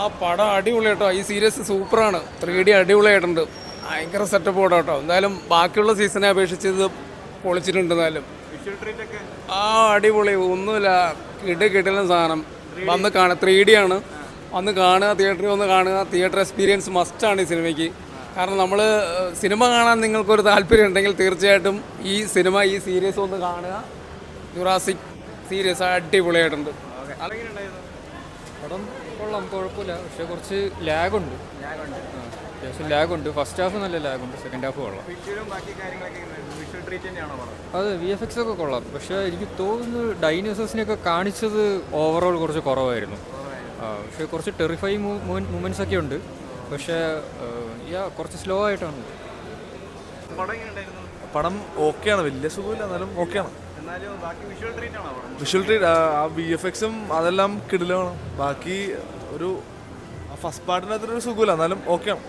ആ പടം അടിപൊളി കേട്ടോ. ഈ സീരീസ് സൂപ്പറാണ്. 3D അടിപൊളിയായിട്ടുണ്ട്. ഭയങ്കര സെറ്റപ്പ് പടം കേട്ടോ. എന്തായാലും ബാക്കിയുള്ള സീസണെ അപേക്ഷിച്ച് ഇത് പൊളിച്ചിട്ടുണ്ട്. എന്തായാലും ആ അടിപൊളി ഒന്നുമില്ല. കിടിലൻ സാധനം. വന്ന് കാണുക. 3D ആണ്. വന്ന് കാണുക, തിയേറ്ററിൽ വന്ന് കാണുക. തിയേറ്റർ എക്സ്പീരിയൻസ് മസ്റ്റാണ് ഈ സിനിമയ്ക്ക്. കാരണം നമ്മൾ സിനിമ കാണാൻ നിങ്ങൾക്കൊരു താല്പര്യം ഉണ്ടെങ്കിൽ തീർച്ചയായിട്ടും ഈ സിനിമ, ഈ സീരീസ് ഒന്ന് കാണുക. ജുറാസിക് സീരീസ് അടിപൊളിയായിട്ടുണ്ട്. പടം കൊള്ളാം, കുഴപ്പമില്ല. പക്ഷേ കുറച്ച് ലാഗുണ്ട്. അത്യാവശ്യം ലാഗുണ്ട്. ഫസ്റ്റ് ഹാഫ് നല്ല ലാഗുണ്ട്, സെക്കൻഡ് ഹാഫ് കൊള്ളാം. അത് VFX ഒക്കെ കൊള്ളാം. പക്ഷേ എനിക്ക് തോന്നുന്നു ഡൈനോസേഴ്സിനെയൊക്കെ കാണിച്ചത് ഓവറോൾ കുറച്ച് കുറവായിരുന്നു. പക്ഷേ കുറച്ച് ടെറിഫൈങ് മൂമെൻറ്റ്സ് ഒക്കെ ഉണ്ട്. പക്ഷേ കുറച്ച് സ്ലോ ആയിട്ടാണ്. പടം ഓക്കെയാണ്, വലിയ സുഖമില്ല, എന്നാലും ഓക്കെയാണ്. വിഷ്വൽ ട്രീറ്റ് ആ VFX-ഉം അതെല്ലാം കിടിലമാണ്. ബാക്കി ഒരു ഫസ്റ്റ് പാർട്ടിനകത്തൊരു സുഖമില്ല, എന്നാലും ഓക്കെയാണ്.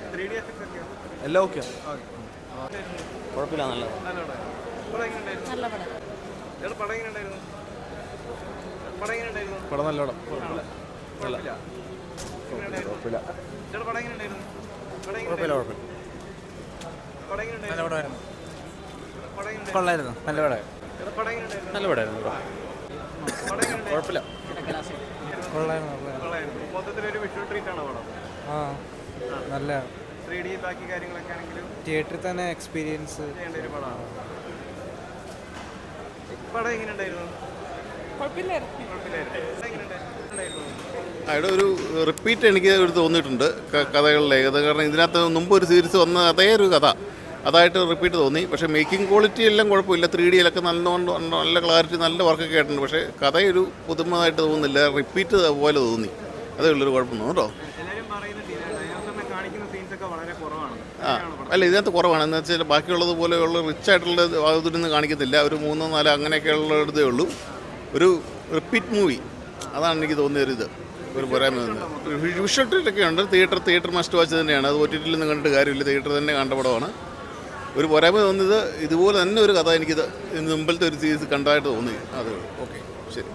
എല്ലാം ഓക്കെയാണ്. കുഴപ്പമില്ല, നല്ല പടം നല്ല പടം. കൊള്ളായിരുന്നു, നല്ല പടമായിരുന്നു. നല്ല പടമായിരുന്നു. കുഴപ്പമില്ല, ആ നല്ല തിയേറ്ററിൽ തന്നെ എക്സ്പീരിയൻസ്. അവിടെ ഒരു റിപ്പീറ്റ് എനിക്ക് ഒരു തോന്നിയിട്ടുണ്ട് കഥകളിലെ കഥ. കാരണം ഇതിനകത്ത് മുമ്പ് ഒരു സീരീസ് വന്ന അതേ ഒരു കഥ അതായിട്ട് റിപ്പീറ്റ് തോന്നി. പക്ഷേ മേക്കിംഗ് ക്വാളിറ്റി എല്ലാം കുഴപ്പമില്ല. 3Dയിലൊക്കെ നല്ല ക്ലാരിറ്റി, നല്ല വർക്കൊക്കെ ആയിട്ടുണ്ട്. പക്ഷേ കഥയൊരു പുതുമയായിട്ട് തോന്നുന്നില്ല, റിപ്പീറ്റ് പോലെ തോന്നി. അതേ ഉള്ളൊരു കുഴപ്പം തോന്നുന്നു കേട്ടോ. അല്ല, ഇതിനകത്ത് കുറവാണ്. എന്ന് വെച്ചാൽ ബാക്കിയുള്ളത് പോലെയുള്ള റിച്ച് ആയിട്ടുള്ള അതൊന്നും കാണിക്കത്തില്ല. ഒരു 3, 4 അങ്ങനെയൊക്കെയുള്ള ഇതേ ഉള്ളൂ. ഒരു റിപ്പീറ്റ് മൂവി, അതാണ് എനിക്ക് തോന്നിയൊരിത്, ഒരു പോരായ്മ തോന്നുന്നത്. വിഷ്വൽ ട്രീറ്റൊക്കെ ഉണ്ട്. തിയേറ്റർ മസ്റ്റ് വാച്ച് തന്നെയാണ്. അത് OTT ഒന്നും കണ്ടിട്ട് കാര്യമില്ല, തിയേറ്റർ തന്നെ കണ്ട പടമാണ്. ഒരു പോരായ്മ തോന്നിയത് ഇതുപോലെ തന്നെ ഒരു കഥ എനിക്കിത് മുമ്പിലത്തെ ഒരു സീരീസ് കണ്ടതായിട്ട് തോന്നി. അത് ഓക്കെ, ശരി.